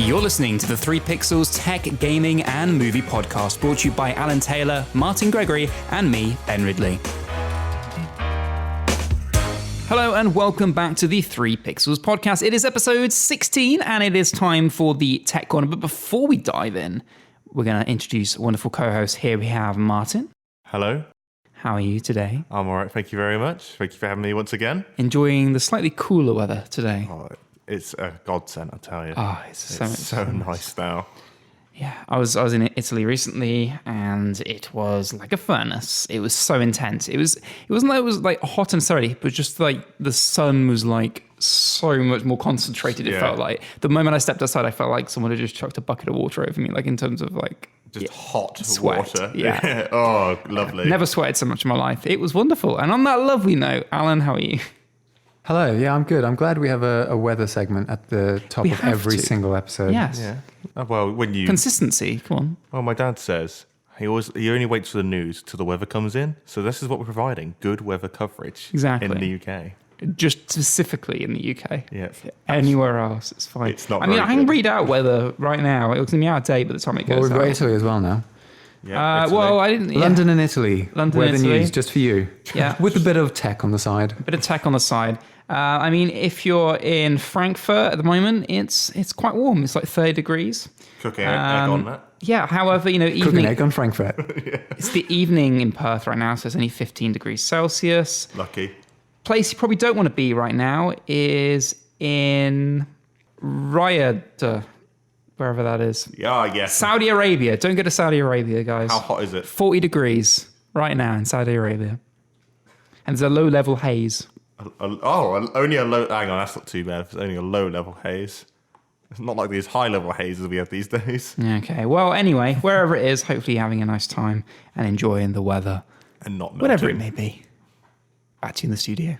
You're listening to the 3 Pixels Tech, Gaming and Movie Podcast, brought to you by Alan Taylor, Martin Gregory, and me, Ben Ridley. Hello and welcome back to the 3 Pixels Podcast. It is episode 16 and it is time for the Tech Corner. But before we dive in, we're going to introduce a wonderful co-host. Here we have Martin. Hello. How are you today? I'm all right, thank you very much. Thank you for having me once again. Enjoying the slightly cooler weather today. Oh, it's a godsend, I tell you. Oh, it's so nice now. Yeah, I was in Italy recently, and it was like a furnace. It was so intense. It wasn't like it was like hot and sunny, but just like the sun was like so much more concentrated. It felt like the moment I stepped outside, I felt like someone had just chucked a bucket of water over me, like in terms of like just hot sweat. Water. Yeah. Oh, lovely. Never sweated so much in my life. It was wonderful. And on that lovely note, Alan, how are you? Hello, yeah, I'm good. I'm glad we have a weather segment at the top of every single episode. Yes. Yeah. Well, when you Consistency, come on. Well, my dad says he only waits for the news till the weather comes in. So this is what we're providing: good weather coverage. Exactly. In the UK. Just specifically in the UK. Yeah. Anywhere else, it's fine. It's not. I mean, I can good. read out weather right now. It's gonna be out of date by the time it goes Well, we've got out. Italy as well now. Yeah, Well, I didn't. London and Italy. London weather and Italy. news just for you. Yeah. With a bit of tech on the side. Bit of tech on the side. I mean, if you're in Frankfurt at the moment, it's quite warm. It's like 30 degrees. Cooking egg on that. Yeah. However, Cooking evening. egg on Frankfurt. It's the evening in Perth right now, so it's only 15 degrees Celsius. Lucky. Place you probably don't want to be right now is in Riyadh, wherever that is. Yeah, yes. Saudi Arabia. Don't go to Saudi Arabia, guys. How hot is it? 40 degrees right now in Saudi Arabia. And there's a low-level haze. Only a low. Hang on, that's not too bad. It's only a low-level haze. It's not like these high-level hazes we have these days. Okay. Well, anyway, wherever it is, hopefully you're having a nice time and enjoying the weather. And not melting. Whatever it may be. Back to you in the studio.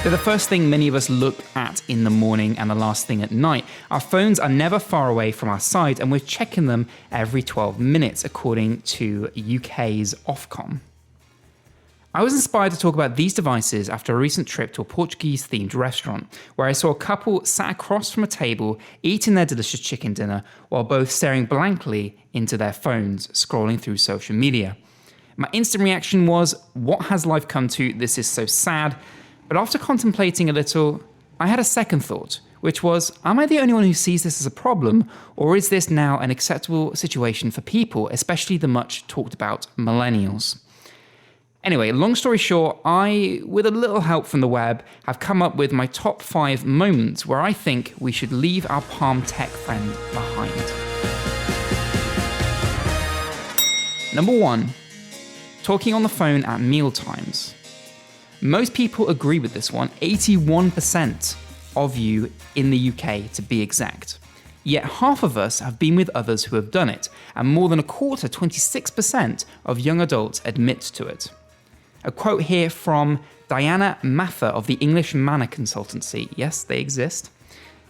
They're the first thing many of us look at in the morning and the last thing at night. Our phones are never far away from our side, and we're checking them every 12 minutes, according to UK's Ofcom. I was inspired to talk about these devices after a recent trip to a Portuguese-themed restaurant, where I saw a couple sat across from a table eating their delicious chicken dinner while both staring blankly into their phones, scrolling through social media. My instant reaction was, what has life come to? This is so sad. But after contemplating a little, I had a second thought, which was, am I the only one who sees this as a problem, or is this now an acceptable situation for people, especially the much talked about millennials? Anyway, long story short, I, with a little help from the web, have come up with my top 5 moments where I think we should leave our Palm Tech friend behind. Number 1, talking on the phone at meal times. Most people agree with this one, 81% of you in the UK to be exact. Yet half of us have been with others who have done it, and more than a quarter, 26% of young adults admit to it. A quote here from Diana Mather of the English Manor Consultancy. Yes, they exist.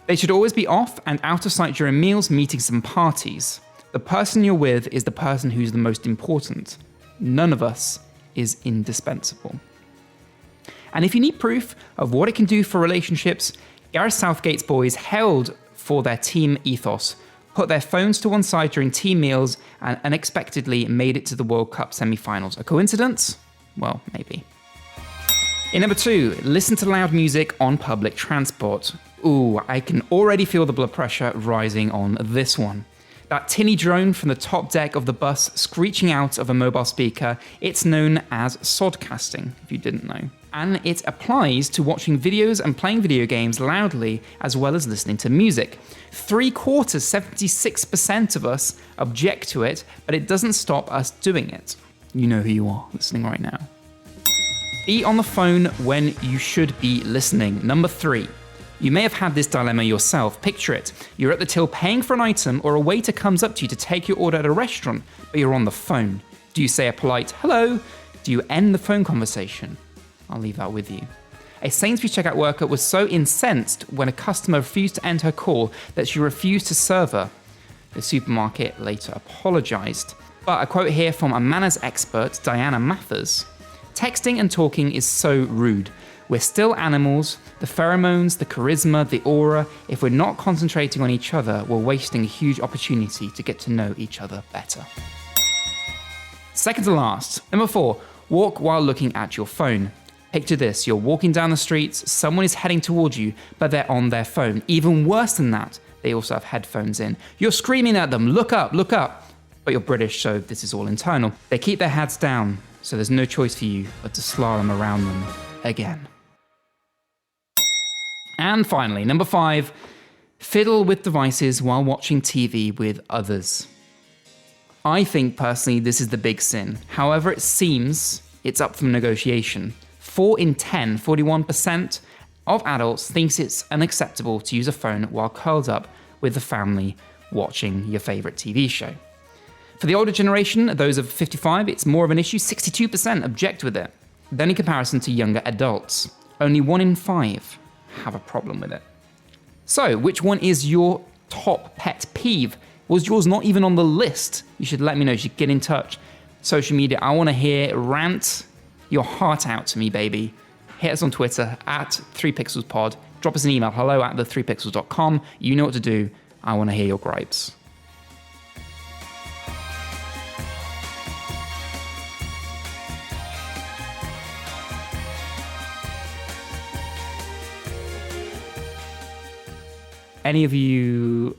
They should always be off and out of sight during meals, meetings, and parties. The person you're with is the person who's the most important. None of us is indispensable. And if you need proof of what it can do for relationships, Gareth Southgate's boys held for their team ethos, put their phones to one side during team meals, and unexpectedly made it to the World Cup semi-finals. A coincidence? Well, maybe. In number 2, listen to loud music on public transport. Ooh, I can already feel the blood pressure rising on this one. That tinny drone from the top deck of the bus screeching out of a mobile speaker, it's known as sodcasting, if you didn't know. And it applies to watching videos and playing video games loudly, as well as listening to music. 3/4, 76% of us object to it, but it doesn't stop us doing it. You know who you are listening right now. Be on the phone when you should be listening. Number 3. You may have had this dilemma yourself. Picture it. You're at the till paying for an item, or a waiter comes up to you to take your order at a restaurant, but you're on the phone. Do you say a polite hello? Do you end the phone conversation? I'll leave that with you. A Sainsbury's checkout worker was so incensed when a customer refused to end her call that she refused to serve her. The supermarket later apologised. But a quote here from a manners expert, Diana Mathers. Texting and talking is so rude. We're still animals. The pheromones, the charisma, the aura. If we're not concentrating on each other, we're wasting a huge opportunity to get to know each other better. Second to last. Number 4, walk while looking at your phone. Picture this, you're walking down the streets, someone is heading towards you, but they're on their phone. Even worse than that, they also have headphones in. You're screaming at them, look up, look up. But you're British, so this is all internal. They keep their heads down, so there's no choice for you but to slalom around them again. And finally, number 5, fiddle with devices while watching TV with others. I think personally this is the big sin. However, it seems it's up for negotiation. 4 in 10, 41% of adults thinks it's unacceptable to use a phone while curled up with the family watching your favorite TV show. For the older generation, those of 55, it's more of an issue. 62% object with it. Then in comparison to younger adults, only 1 in 5 have a problem with it. So, which one is your top pet peeve? Was yours not even on the list? You should let me know. You should get in touch. Social media, I want to hear rant your heart out to me, baby. Hit us on Twitter at 3pixelspod. Drop us an email, hello@the3pixels.com. You know what to do. I want to hear your gripes. Any of you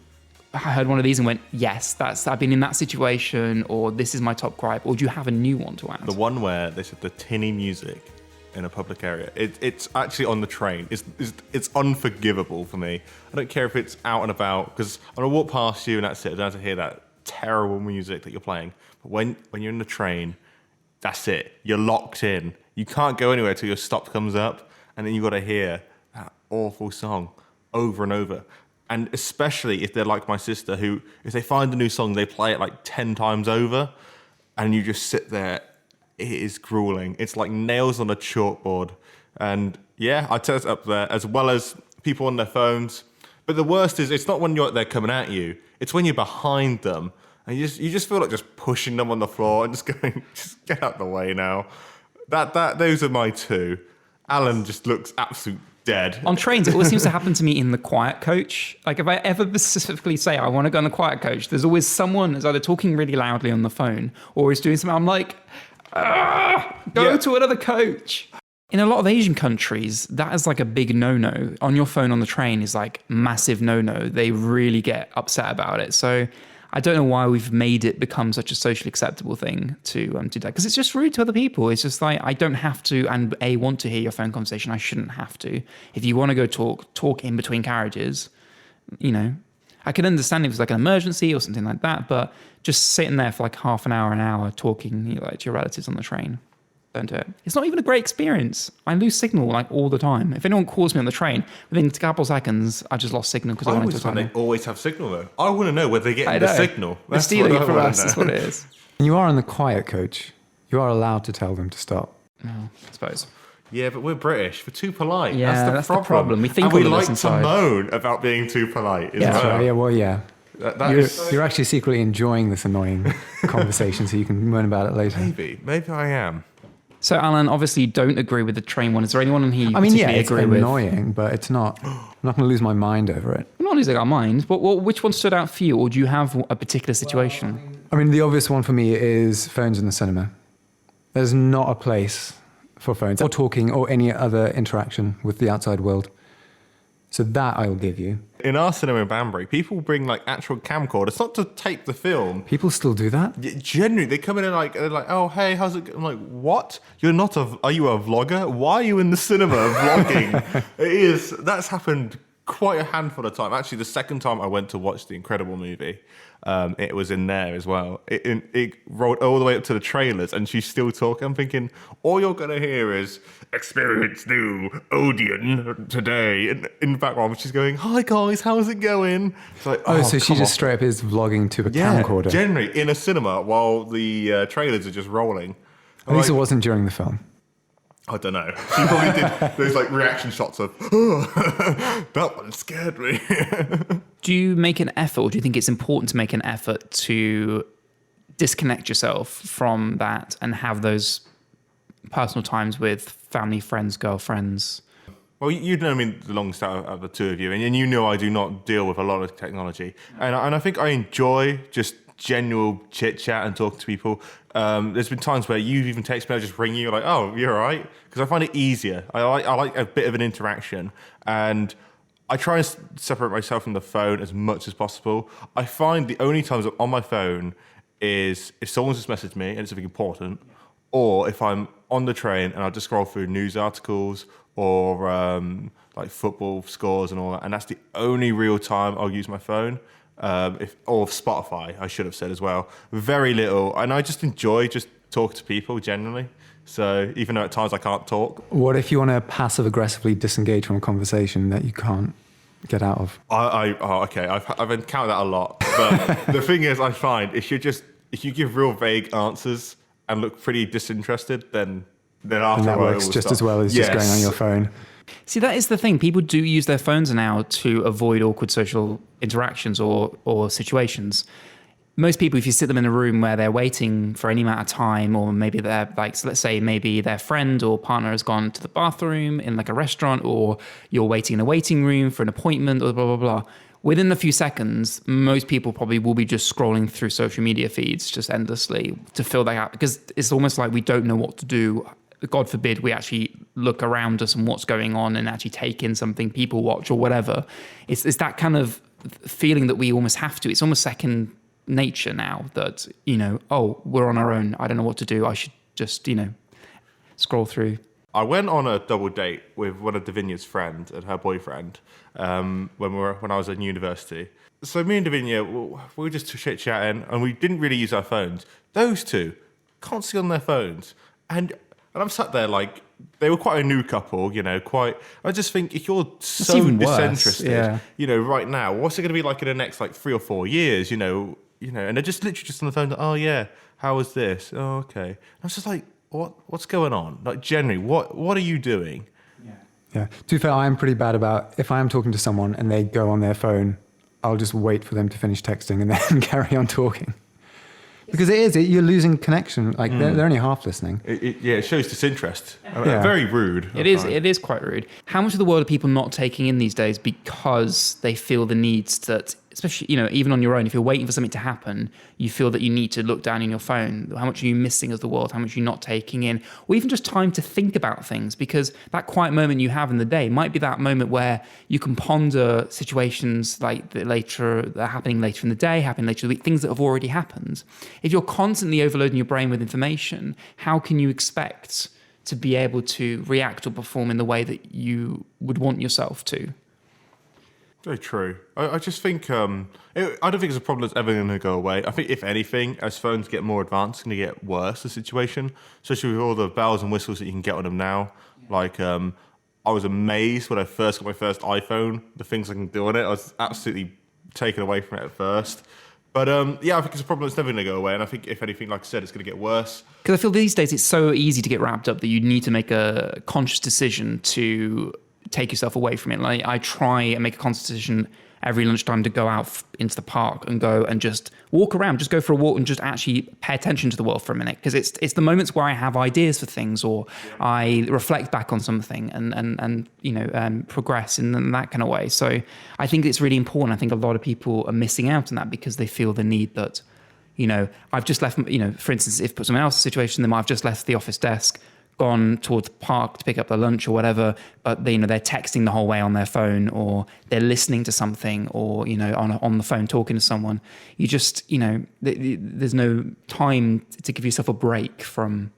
heard one of these and went, yes, I've been in that situation, or this is my top gripe, or do you have a new one to add? The one where they said the tinny music in a public area, it's actually on the train. It's unforgivable for me. I don't care if it's out and about, because I'm going to walk past you and that's it. I don't have to hear that terrible music that you're playing. But when you're in the train, that's it. You're locked in. You can't go anywhere till your stop comes up, and then you've got to hear that awful song over and over. And especially if they're like my sister, who, if they find a new song, they play it like 10 times over, and you just sit there. It is grueling. It's like nails on a chalkboard. And yeah, I'd say it's up there, as well as people on their phones. But the worst is, it's not when they're coming at you. It's when you're behind them, and you just feel like just pushing them on the floor and just going, just get out the way now. Those are my two. Alan just looks absolute dead. On trains, it always seems to happen to me in the quiet coach. Like if I ever specifically say I want to go on the quiet coach, there's always someone who's either talking really loudly on the phone or is doing something. I'm like, go to another coach. In a lot of Asian countries, that is like a big no-no. On your phone on the train is like massive no-no. They really get upset about it. So I don't know why we've made it become such a socially acceptable thing to do that, because it's just rude to other people. It's just like, I don't have to, and want to hear your phone conversation. I shouldn't have to. If you want to go talk in between carriages, you know, I can understand if it's like an emergency or something like that, but just sitting there for like half an hour talking, you know, like to your relatives on the train, don't do it. It's not even a great experience. I lose signal like all the time. If anyone calls me on the train, within a couple of seconds, I just lost signal because I wanted to talk. They always have signal though. I want to know where they get the signal. They're stealing it from us. That's what it is. And you are on the quiet coach. You are allowed to tell them to stop. No, I suppose. Yeah, but we're British. We're too polite. Yeah, that's the problem. We think and we all of like this to inside. moan about being too polite. Yeah. That's right. Yeah, well, yeah. You're You're actually secretly enjoying this annoying conversation, so you can moan about it later. Maybe I am. So, Alan, obviously you don't agree with the train one. Is there anyone here you I mean, yeah, particularly it's agree with? annoying, but it's not. I'm not going to lose my mind over it. I'm not losing our mind, but which one stood out for you, or do you have a particular situation? I mean, the obvious one for me is phones in the cinema. There's not a place for phones or talking or any other interaction with the outside world. So that I will give you. In our cinema in Banbury, people bring like actual camcorders, not to tape the film. People still do that? Generally, they come in and they're like, oh, hey, how's it? I'm like, what? Are you a vlogger? Why are you in the cinema vlogging? That's happened quite a handful of times. Actually, the second time I went to watch the Incredible movie, it was in there as well. It rolled all the way up to the trailers, and she's still talking. I'm thinking, all you're going to hear is, experience new Odeon today. And in the background, she's going, hi guys, how's it going? It's like, so she just straight up is vlogging to a camcorder. Generally in a cinema while the trailers are just rolling. At least it wasn't during the film. I don't know. She probably did those like reaction shots of, oh, that one scared me. Do you make an effort, or do you think it's important to make an effort to disconnect yourself from that and have those personal times with family, friends, girlfriends? Well, you know me the longest out of the two of you, and you know I do not deal with a lot of technology. And I think I enjoy just general chit-chat and talking to people. There's been times where you even text me, I just ring you, like, oh, you're all right? Because I find it easier. I like a bit of an interaction. And I try and separate myself from the phone as much as possible. I find the only times I'm on my phone is if someone's just messaged me and it's something important, or if I'm on the train and I just scroll through news articles or like football scores and all that, and that's the only real time I'll use my phone. Or Spotify, I should have said as well. Very little, and I just enjoy just talking to people generally. So even though at times I can't talk. What if you want to passive aggressively disengage from a conversation that you can't get out of? Okay, I've encountered that a lot. But the thing is, I find if you give real vague answers and look pretty disinterested, then after And that works just as well as just going on your phone. See, that is the thing. People do use their phones now to avoid awkward social interactions or situations. Most people, if you sit them in a room where they're waiting for any amount of time, or maybe they're like, so let's say maybe their friend or partner has gone to the bathroom in like a restaurant, or you're waiting in a waiting room for an appointment, or blah, blah, blah. Within a few seconds, most people probably will be just scrolling through social media feeds just endlessly to fill that gap, because it's almost like we don't know what to do. God forbid we actually look around us and what's going on and actually take in something, people watch or whatever. It's that kind of feeling that we almost have to. It's almost second nature now that, oh, we're on our own. I don't know what to do. I should just, scroll through. I went on a double date with one of Davinia's friends and her boyfriend when I was in university. So me and Davinia, we were just chit-chatting and we didn't really use our phones. Those two, constantly on their phones. And I'm sat there like, they were quite a new couple, I just think if you're so disinterested, right now, what's it going to be like in the next 3 or 4 years, and they're just literally just on the phone, like, oh yeah, how was this? Oh, okay. I was just like, what's going on? Like, generally, what are you doing? Yeah. To be fair, I am pretty bad about, if I am talking to someone and they go on their phone, I'll just wait for them to finish texting and then carry on talking. Because you're losing connection. Like they're only half listening. It shows disinterest. Yeah. Very rude. It is quite rude. How much of the world are people not taking in these days because they feel the needs that, especially, even on your own, if you're waiting for something to happen, you feel that you need to look down in your phone. How much are you missing of the world? How much are you not taking in? Or even just time to think about things, because that quiet moment you have in the day might be that moment where you can ponder situations like that are happening later in the day, happening later in the week, things that have already happened. If you're constantly overloading your brain with information, how can you expect to be able to react or perform in the way that you would want yourself to? Very true. I just think, I don't think it's a problem that's ever going to go away. I think, if anything, as phones get more advanced, it's going to get worse, the situation, especially with all the bells and whistles that you can get on them now. Like, I was amazed when I first got my first iPhone, the things I can do on it. I was absolutely taken away from it at first. But I think it's a problem that's never going to go away. And I think, if anything, like I said, it's going to get worse. Because I feel these days it's so easy to get wrapped up that you need to make a conscious decision to take yourself away from it. Like, I try and make a conscious decision every lunchtime to go out into the park and go and just walk around, just go for a walk and just actually pay attention to the world for a minute. Because it's the moments where I have ideas for things, or I reflect back on something and progress in that kind of way. So I think it's really important. I think a lot of people are missing out on that because they feel the need that, I've just left, for instance, if put someone else's situation, then I've just left the office desk, gone towards the park to pick up their lunch or whatever, but they're texting the whole way on their phone, or they're listening to something, or on the phone talking to someone. You just there's no time to give yourself a break from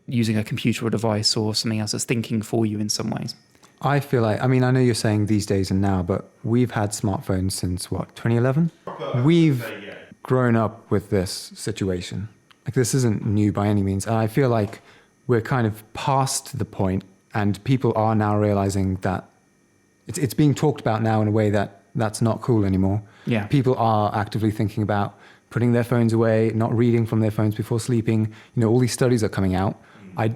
using a computer or device or something else that's thinking for you in some ways. I feel like, I know you're saying these days and now, but we've had smartphones since 2011? We've grown up with this situation. Like, this isn't new by any means. And I feel like we're kind of past the point, and people are now realizing that it's being talked about now in a way that's not cool anymore. Yeah. People are actively thinking about putting their phones away, not reading from their phones before sleeping. All these studies are coming out. I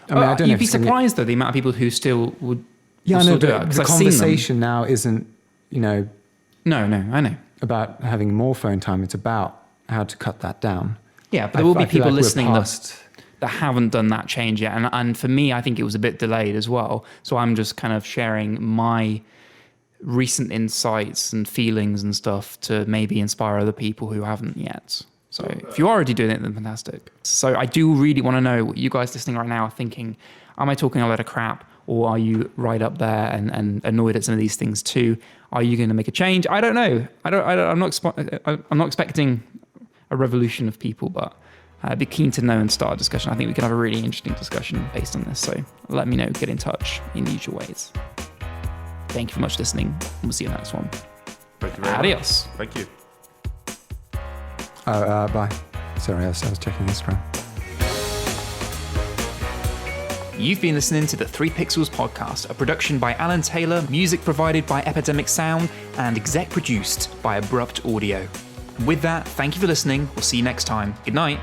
don't know. You'd be surprised, though, the amount of people who still would. Yeah, I know. Do but the conversation now isn't, No, I know. about having more phone time. It's about how to cut that down. Yeah, but there will be I feel people like we're listening past- that haven't done that change yet. And for me, I think it was a bit delayed as well. So I'm just kind of sharing my recent insights and feelings and stuff to maybe inspire other people who haven't yet. So if you're already doing it, then fantastic. So I do really want to know what you guys listening right now are thinking. Am I talking a lot of crap, or are you right up there and annoyed at some of these things too? Are you going to make a change? I don't know. I'm not expecting a revolution of people, but I'd be keen to know and start a discussion. I think we can have a really interesting discussion based on this. So let me know, get in touch in the usual ways. Thank you for much listening. We'll see you in the next one. Thank you very Adios. much. Thank you. Bye. Sorry, I was checking Instagram. You've been listening to the 3 Pixels podcast, a production by Alan Taylor, music provided by Epidemic Sound, and exec produced by Abrupt Audio. With that, thank you for listening. We'll see you next time. Good night.